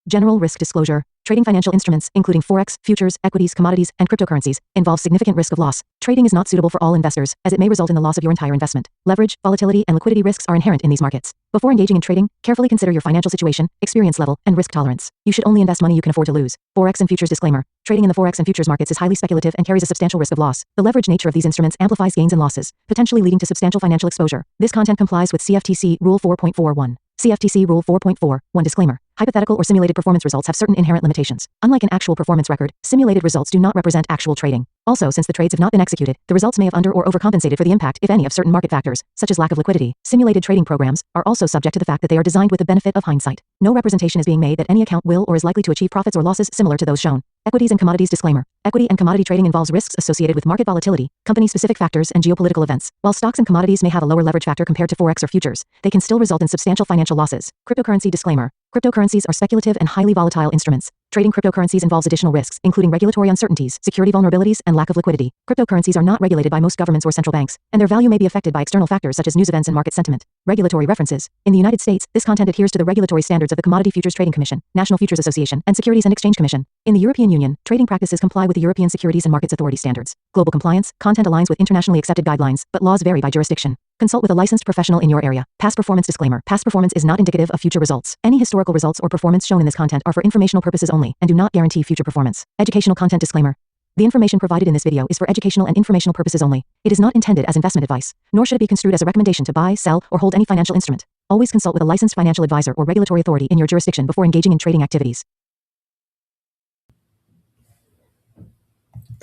General risk disclosure. Trading financial instruments, including forex, futures, equities, commodities, and cryptocurrencies, involves significant risk of loss. Trading is not suitable for all investors, as it may result in the loss of your entire investment. Leverage, volatility, and liquidity risks are inherent in these markets. Before engaging in trading, carefully consider your financial situation, experience level, and risk tolerance. You should only invest money you can afford to lose. Forex and futures disclaimer. Trading in the forex and futures markets is highly speculative and carries a substantial risk of loss. The leverage nature of these instruments amplifies gains and losses, potentially leading to substantial financial exposure. This content complies with CFTC Rule 4.41. CFTC Rule 4.41 disclaimer. Hypothetical or simulated performance results have certain inherent limitations. Unlike an actual performance record, simulated results do not represent actual trading. Also, since the trades have not been executed, the results may have under or overcompensated for the impact, if any, of certain market factors, such as lack of liquidity. Simulated trading programs are also subject to the fact that they are designed with the benefit of hindsight. No representation is being made that any account will or is likely to achieve profits or losses similar to those shown. Equities and commodities disclaimer. Equity and commodity trading involves risks associated with market volatility, company-specific factors, and geopolitical events. While stocks and commodities may have a lower leverage factor compared to forex or futures, they can still result in substantial financial losses. Cryptocurrency disclaimer. Cryptocurrencies are speculative and highly volatile instruments. Trading cryptocurrencies involves additional risks, including regulatory uncertainties, security vulnerabilities, and lack of liquidity. Cryptocurrencies are not regulated by most governments or central banks, and their value may be affected by external factors such as news events and market sentiment. Regulatory references. In the United States, this content adheres to the regulatory standards of the Commodity Futures Trading Commission, National Futures Association, and Securities and Exchange Commission. In the European Union, trading practices comply with the European Securities and Markets Authority standards. Global compliance, content aligns with internationally accepted guidelines, but laws vary by jurisdiction. Consult with a licensed professional in your area. Past performance disclaimer. Past performance is not indicative of future results. Any historical results or performance shown in this content are for informational purposes only and do not guarantee future performance. Educational content disclaimer. The information provided in this video is for educational and informational purposes only. It is not intended as investment advice, nor should it be construed as a recommendation to buy, sell, or hold any financial instrument. Always consult with a licensed financial advisor or regulatory authority in your jurisdiction before engaging in trading activities.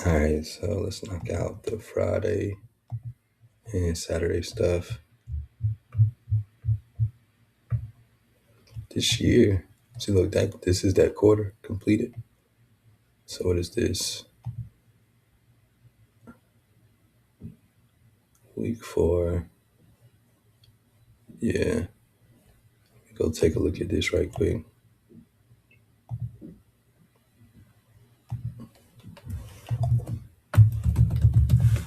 Alright, so let's knock out the Friday and Saturday stuff. This year, see, look, this is that quarter completed. So what is this? Week 4. Yeah. Go take a look at this right quick.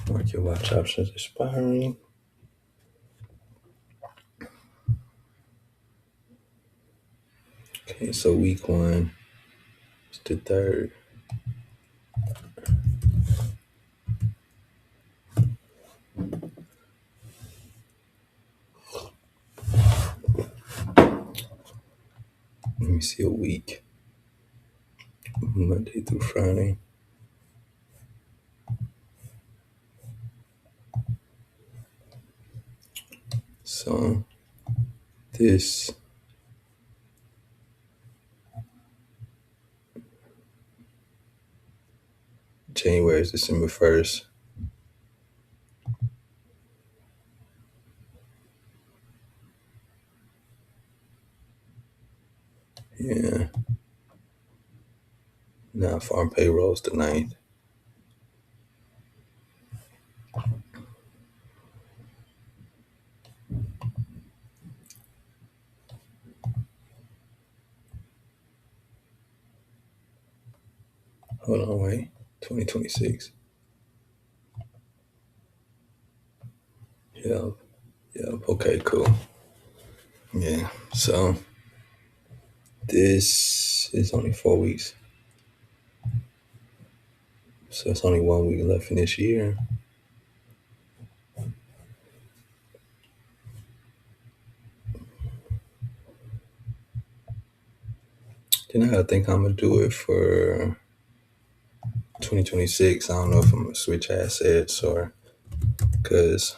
Market watch options expiring. Okay, so week 1 is the 3rd. Let me see a week. Monday through Friday. So this January is December 1st. Yeah. Now farm payroll is the 9th. Hold on, wait. 2026. Yep. Okay, cool. Yeah. So this is only 4 weeks. So it's only 1 week left in this year. Then I gotta think I'm gonna do it for 2026. I don't know if I'm gonna switch assets or because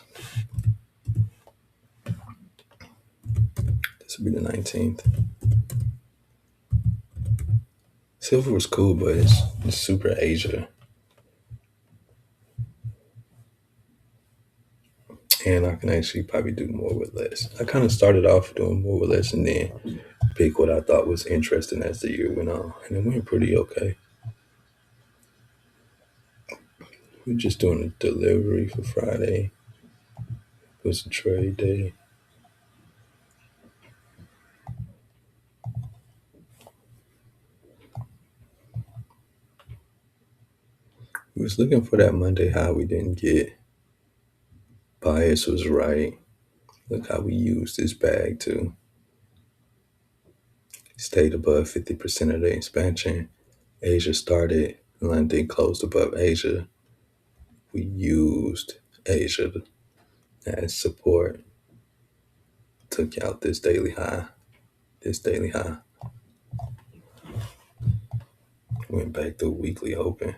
this will be the 19th. Silver was cool, but it's super Asia. And I can actually probably do more with less. I kind of started off doing more with less and then pick what I thought was interesting as the year went on. And it went pretty okay. We're just doing a delivery for Friday. It was a trade day. We was looking for that Monday high we didn't get. Bias was right. Look how we used this bag too. stayed above 50% of the expansion. Asia started, London closed above Asia. We used Asia as support, took out this daily high. Went back to weekly open.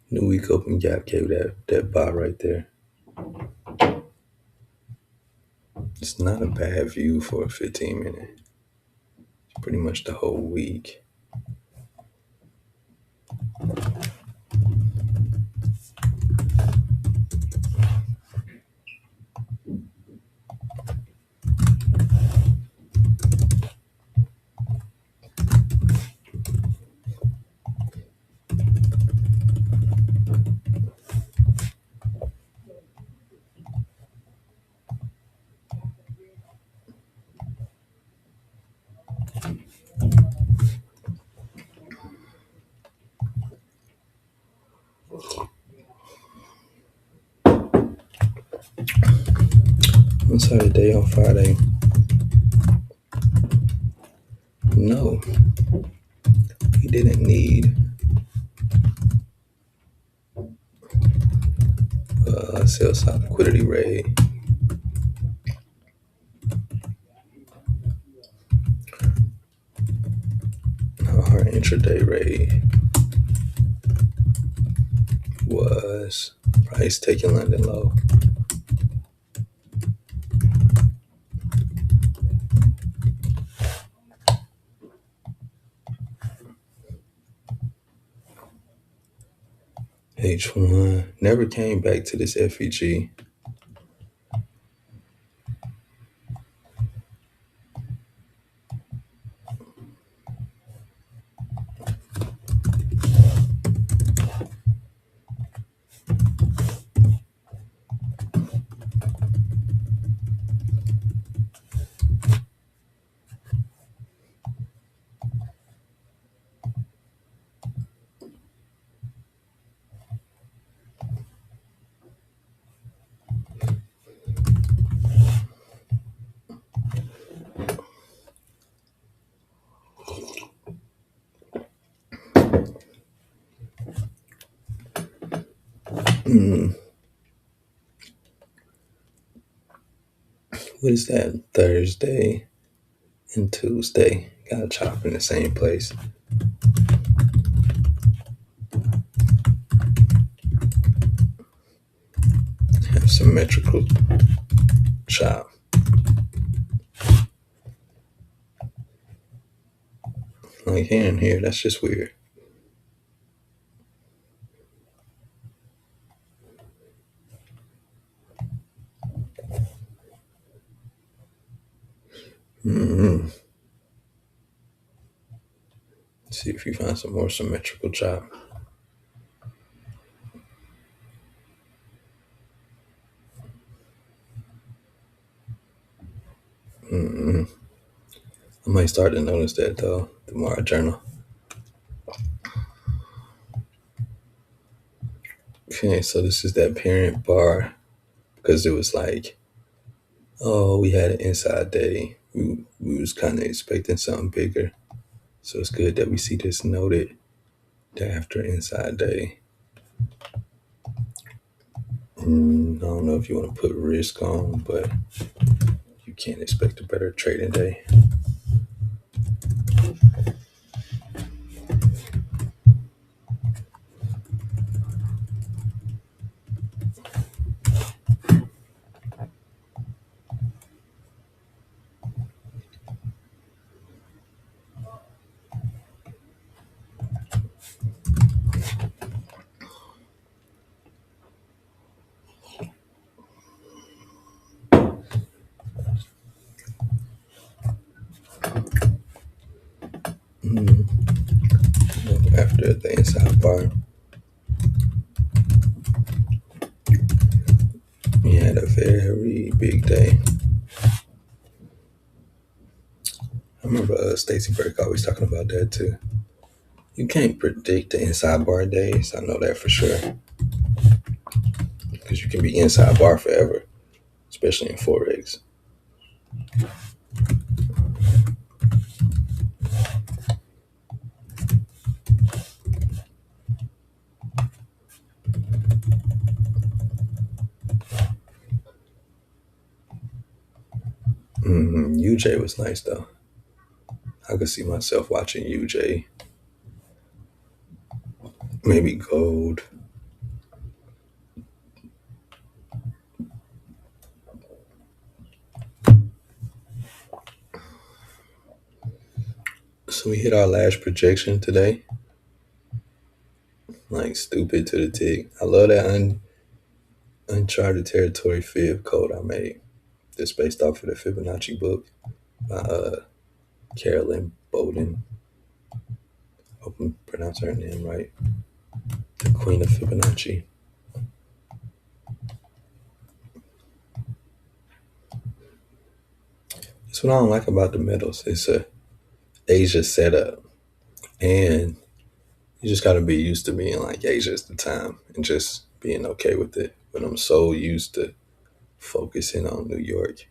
New week open gap gave that buy right there. It's not a bad view for a 15-minute. It's pretty much the whole week. Inside the day on Friday. No, we didn't need a sell side liquidity raid. Our intraday raid was price taking London low. H1 never came back to this FEG. What is that? Thursday and Tuesday. Got a chop in the same place. Have symmetrical chop. Like here and here, that's just weird. See if you find some more symmetrical chop. I might start to notice that though, the more I journal. Okay, so this is that parent bar because it was like, oh, we had an inside day. We was kind of expecting something bigger. So it's good that we see this noted that after inside day. I don't know if you want to put risk on, but you can't expect a better trading day. After the inside bar, we had a very big day. I remember Stacey Burke always talking about that too. You can't predict the inside bar days. I know that for sure. Because you can be inside bar forever, especially in Forex. UJ was nice though. I could see myself watching UJ. Maybe Gold. So we hit our last projection today. Like stupid to the tick. I love that Uncharted Territory Fib code I made. That's based off of the Fibonacci book by Carolyn Bowden. Hope I'm pronouncing her name right. The Queen of Fibonacci. That's what I don't like about the metals. It's a Asia setup. And you just gotta be used to being like Asia at the time and just being okay with it. But I'm so used to focusing on New York.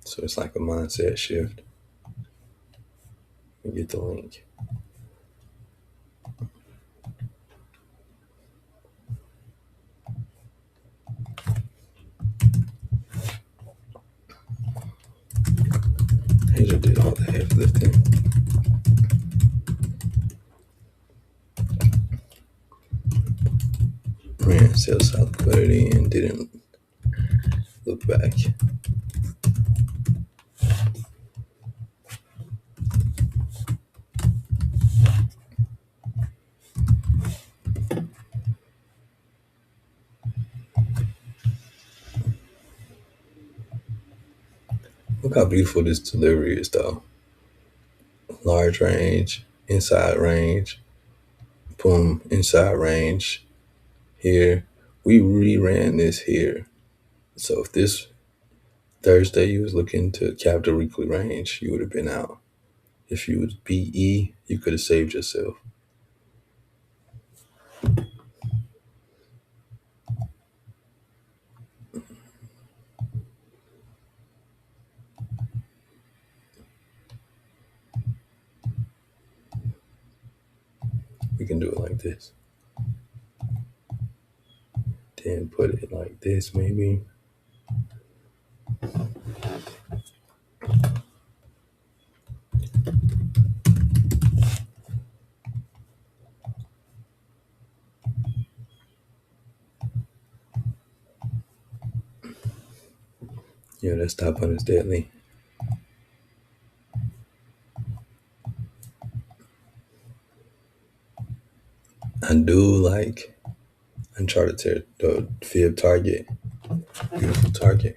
So it's like a mindset shift. You get the link. Asia did all the heavy lifting. Ran sales out liquidity and didn't look back. Look how beautiful this delivery is though. Large range, inside range, boom, inside range here. We reran this here. So if this Thursday you was looking to cap the weekly range, you would have been out. If you was BE, you could have saved yourself. We can do it like this. Then put it like this maybe. Yeah, that stop on is deadly. I do like Uncharted the Fib target. Beautiful target.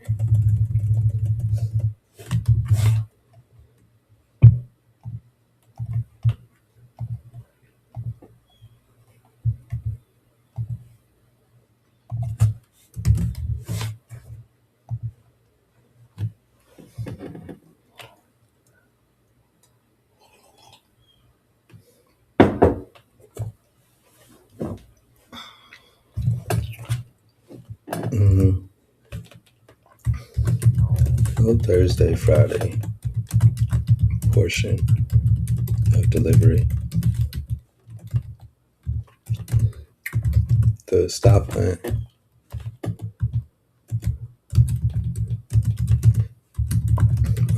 No Thursday, Friday portion of delivery. The stop hunt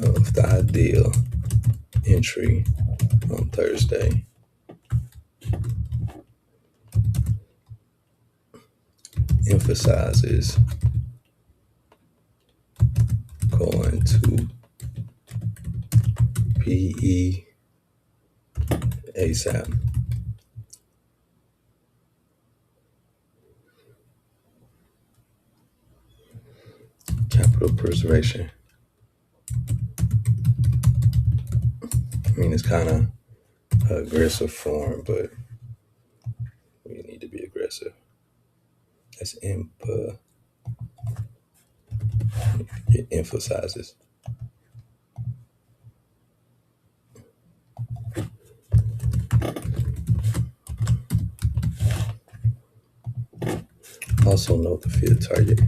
of the ideal entry on Thursday. Emphasizes going to PE ASAP. Capital preservation. I mean, it's kind of aggressive form, but we need to be aggressive. That's it emphasizes. Also note the field target.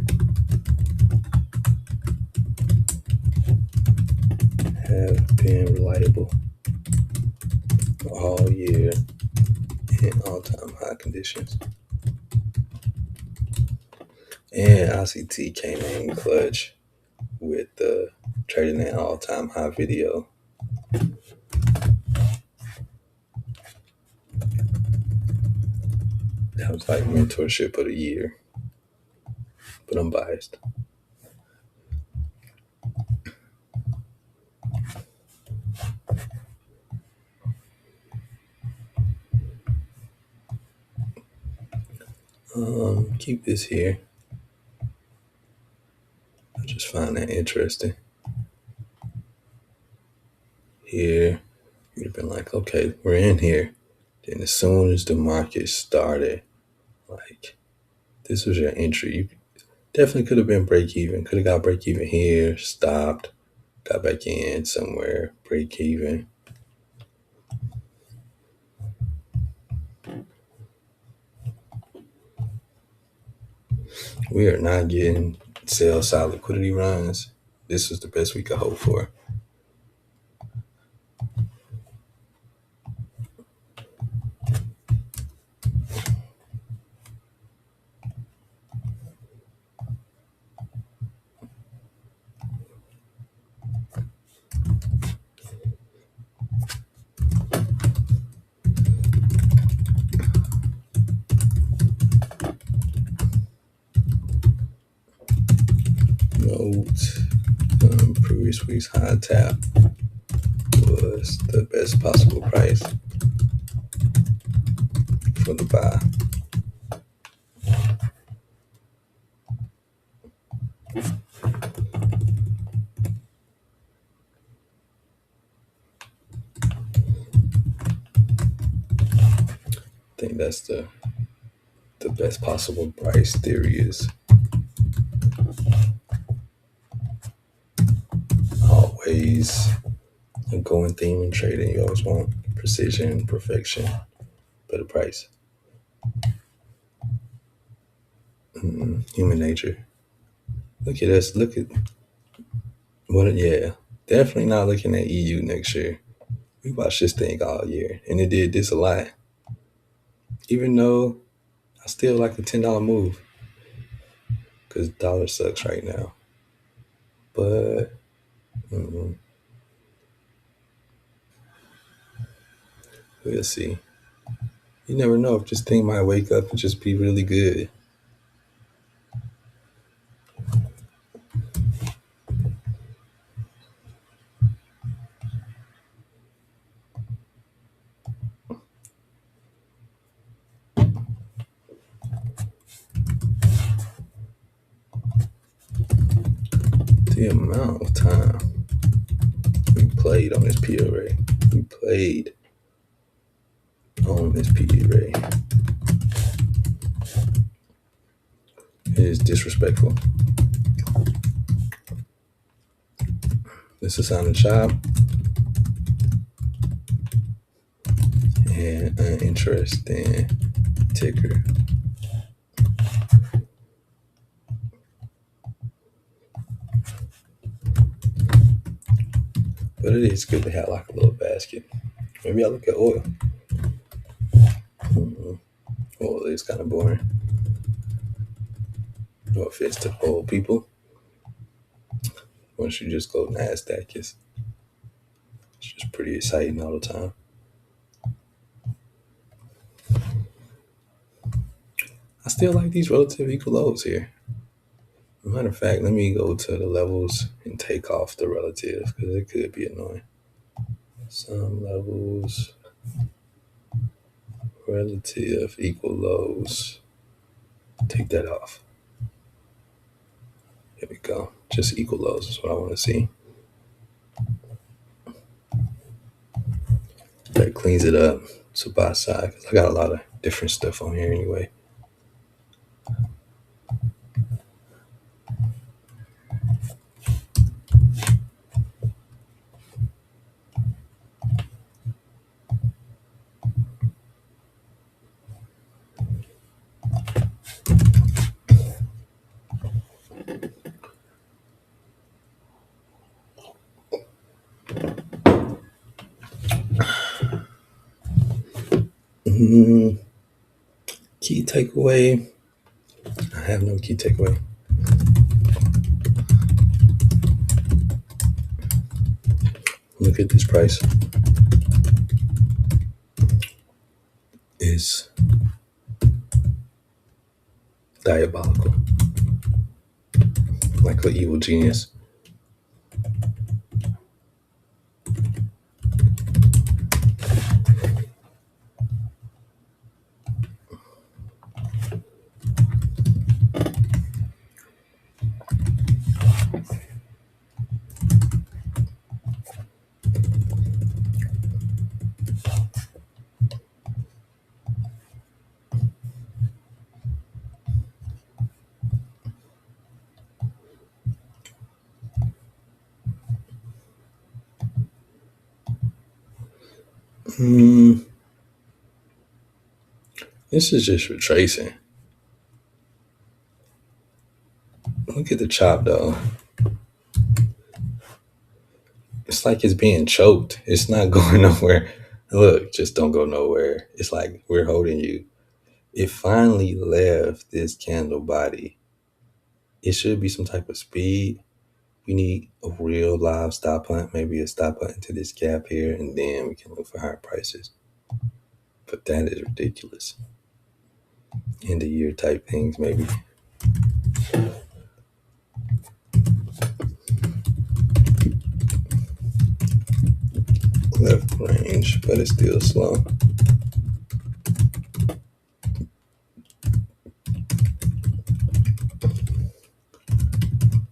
Have been reliable all year in all-time high conditions. And ICT came in clutch with the trading at all-time high video. That was like mentorship of the year, but I'm biased. Keep this here. I just find that interesting. Here, you'd have been like, okay, we're in here. Then as soon as the market started, like, this was your entry. You definitely could have been break even. Could have got break even here, stopped, got back in somewhere, break even. We are not getting sell side liquidity runs. This was the best we could hope for. Note, previous week's high tap was the best possible price for the buy. I think that's the best possible price theory is always a going theme in trading. You always want precision, perfection, better price. Human nature. Look at us. Look at what. Yeah, definitely not looking at EU next year. We watched this thing all year, and it did this a lot. Even though I still like a $10 move because dollar sucks right now. But we'll see. You never know if this thing might wake up and just be really good. The amount of time we played on this P array. We played on this P array. It is disrespectful. This is on the shop. And an interesting ticker. But it is good to have like a little basket. Maybe I look at oil. Oil is kind of boring. No offense to oil people. Once you just go NASDAQ, it's just pretty exciting all the time. I still like these relative equal lows here. Matter of fact, let me go to the levels and take off the relative because it could be annoying. Some levels, relative equal lows. Take that off. There we go. Just equal lows is what I want to see. That cleans it up to buy side because I got a lot of different stuff on here anyway. Key takeaway. I have no key takeaway. look at this price. It's diabolical, like an evil genius. Mm, this is just retracing. Look at the chop though. It's like it's being choked. It's not going nowhere. Look, just don't go nowhere. It's like we're holding you. It finally left this candle body. It should be some type of speed. We need a real live stop hunt, maybe a stop hunt into this gap here, and then we can look for higher prices. But that is ridiculous. End of year type things, maybe. Left range, but it's still slow.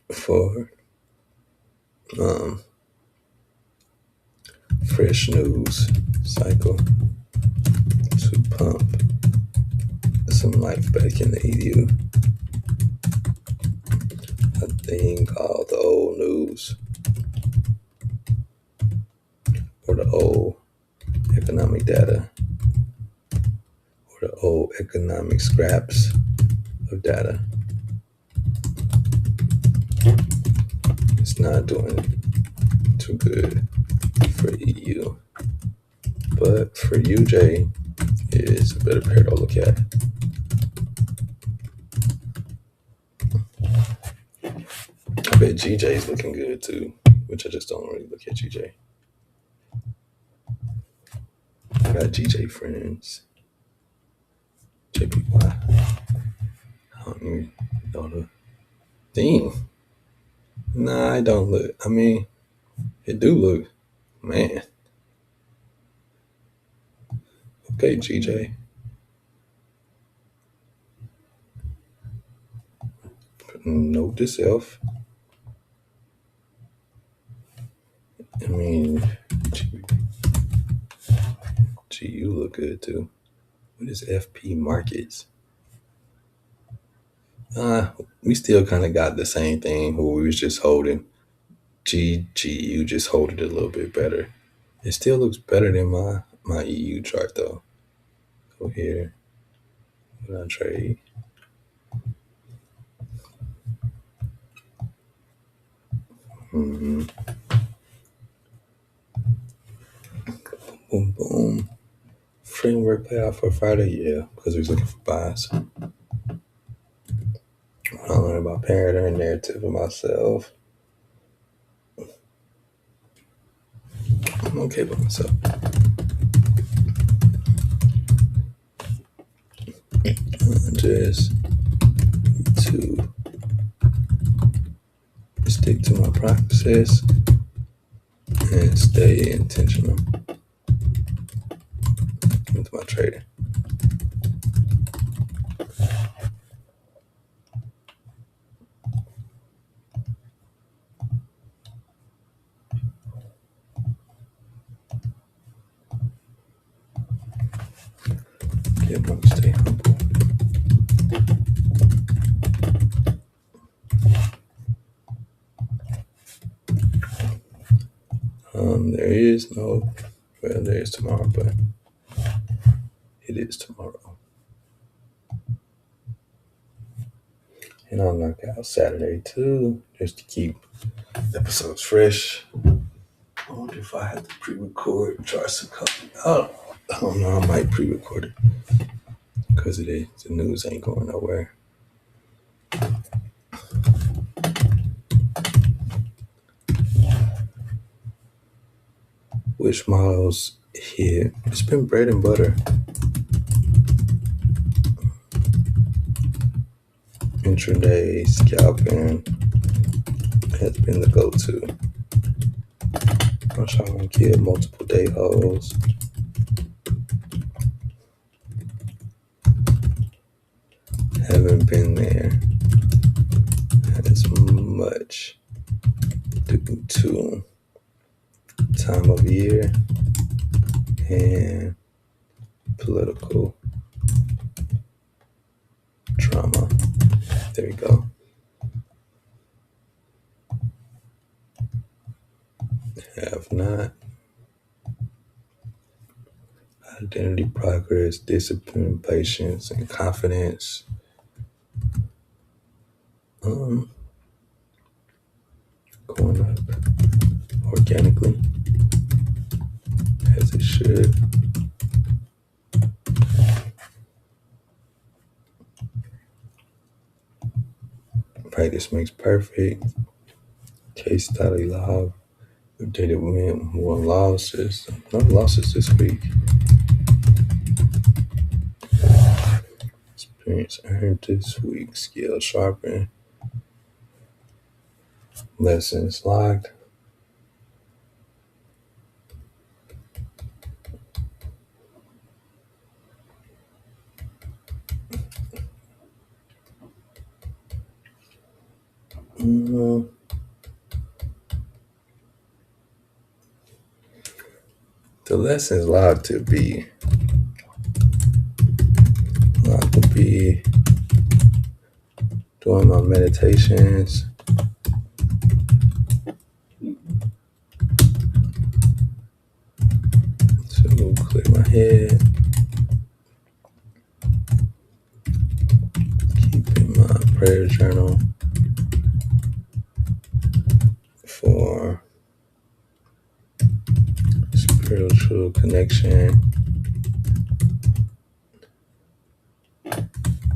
For fresh news cycle to pump some life back in the EU. A thing called the old news or the old economic data or the old economic scraps of data. It's not doing too good for EU. But for UJ is a better pair to look at. I bet GJ's looking good too, which I just don't really look at GJ. I got GJ friends. JPY. I don't even know the theme. Nah, I don't look. I mean, it do look, man. Okay, GJ. Note to self. I mean, GU look good too. What is FP markets? We still kind of got the same thing where we was just holding. GU just hold it a little bit better. It still looks better than my EU chart though. Go here. When I trade. Mm-hmm. Boom, boom. Framework payout for Friday, yeah, because we was looking for buys. I learned about paradigm and narrative of myself. I'm okay with myself. Just need to stick to my process and stay intentional with my trading. Get them to stay humble. There is no, well, there is tomorrow, but it is tomorrow. And I'll knock out Saturday too, just to keep episodes fresh. I wonder if I have to pre-record charts to come out. I don't know, I might pre-record it because the news ain't going nowhere. which models hit. It's been bread and butter. Intraday scalping has been the go-to. I'm trying to get multiple day holds. Haven't been there as much due to time of year and political drama. There we go. Have not. Identity, progress, discipline, patience, and confidence. Going up organically as it should. Practice makes perfect. Case study log. Updated win, more losses. No losses this week. Experience earned this week. Skill sharpened. Lessons locked. Mm, The lessons locked to be doing my meditations. To clear my head. Keeping my prayer journal for spiritual connection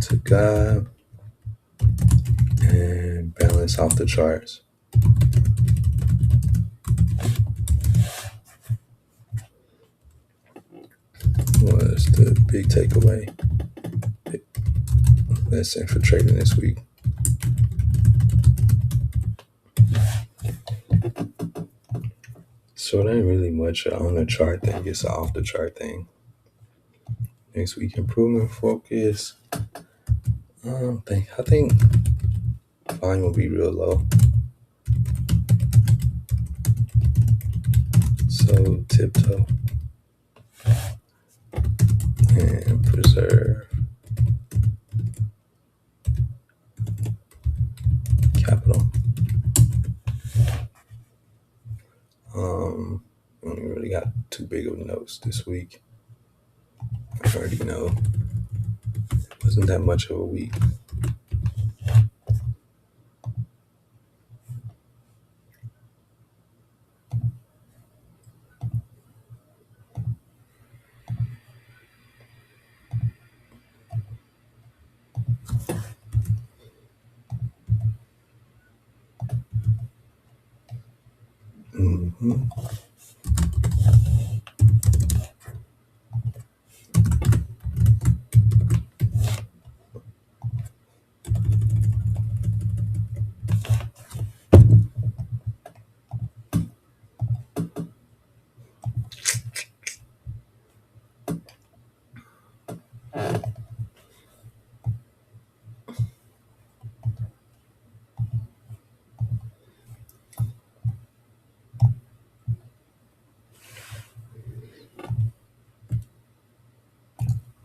to God and balance off the charts. Was the big takeaway, big lesson for trading this week. So it ain't really much on the chart thing, it's an off the chart thing. Next week, improvement focus. I think volume will be real low. So tiptoe and preserve capital. We only really got too big of notes this week. I already know. It wasn't that much of a week.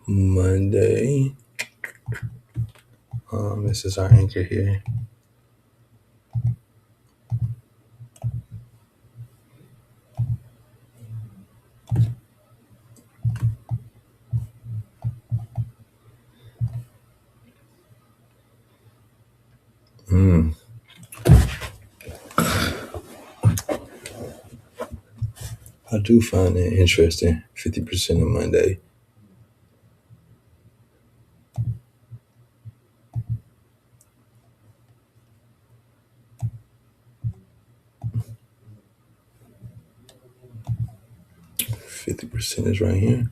Monday. This is our anchor here. I do find it interesting. 50% of Monday. 50% is right here.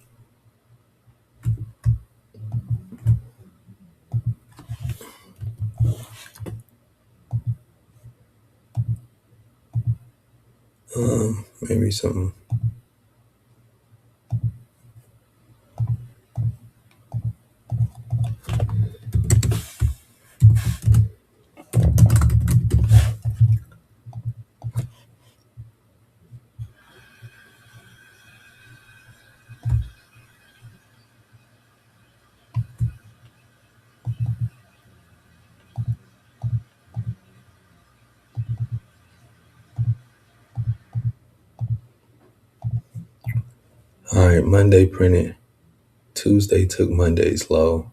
Maybe something. All right, Monday printed. Tuesday took Monday's low.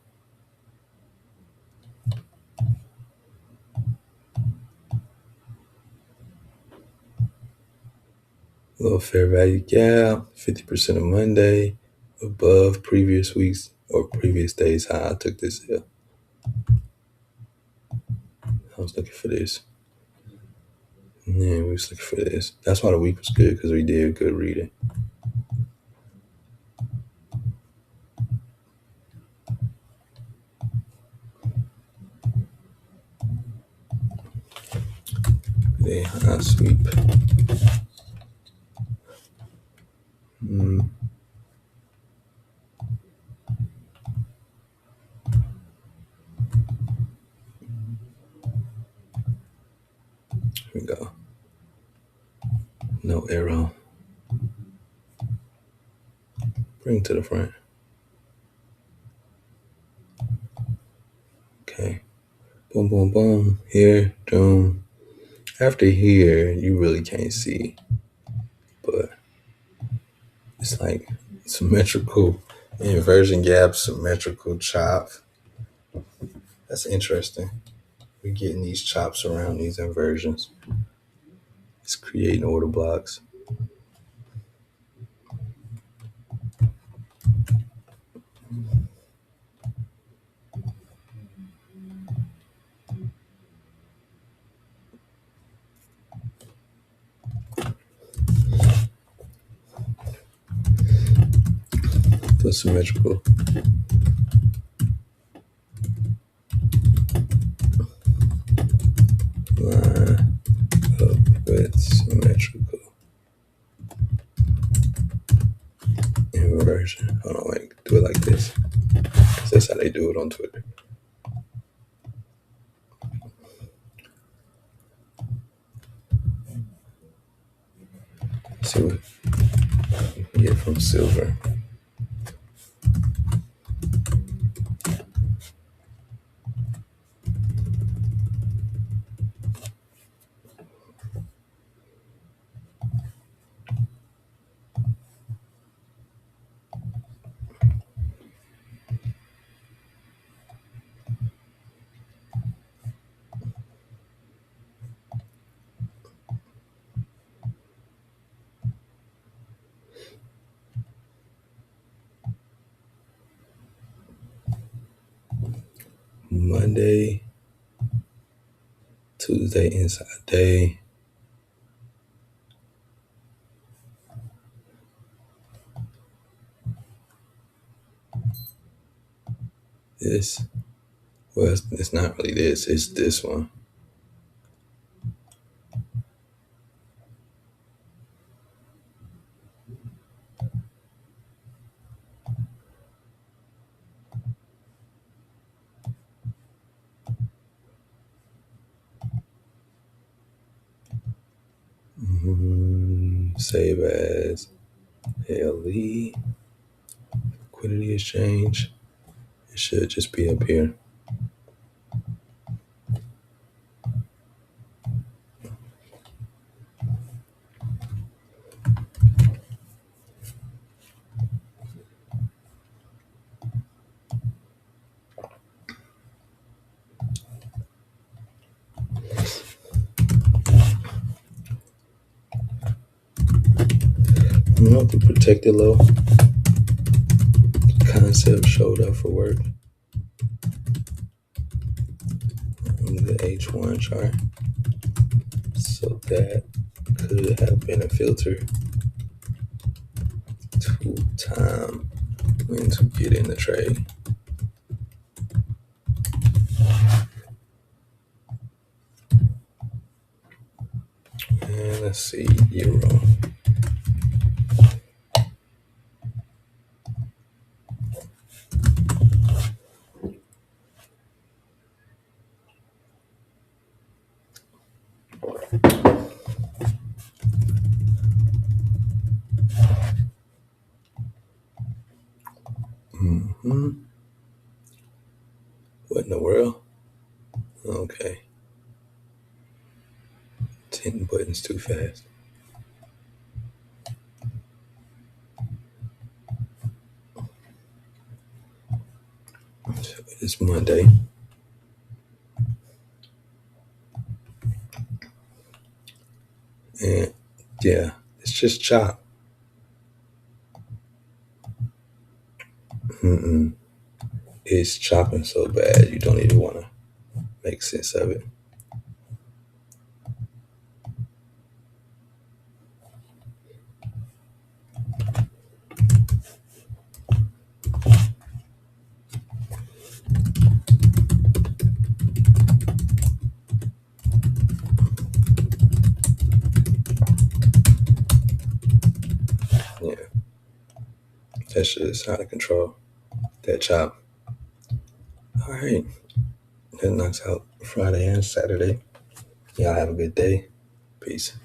Little fair value gap, 50% of Monday, above previous weeks or previous days high. I took this here. I was looking for this. Yeah, we was looking for this. That's why the week was good, because we did good reading. Then high sweep. Here we go. No arrow. Bring to the front. Okay. Boom, boom, boom. Here, boom. After here, you really can't see, but it's like symmetrical inversion gap, symmetrical chop. That's interesting. We're getting these chops around these inversions. It's creating order blocks. For symmetrical. Line up with symmetrical inversion. Hold on, wait. Do it like this. 'Cause that's how they do it on Twitter. See what you can get from silver. Monday, Tuesday, inside day. This, well, it's not really this, it's this one. Save as LE, liquidity exchange. It should just be up here. The protected low concept showed up for work. The H1 chart. So that could have been a filter to time when to get in the trade. And let's see, euro. What in the world? Okay. 10 buttons too fast. So it's Monday. And yeah, it's just chop. It's chopping so bad you don't even want to make sense of it. Yeah, that shit is out of control. That chop. All right, that knocks out Friday and Saturday. Y'all have a good day. Peace.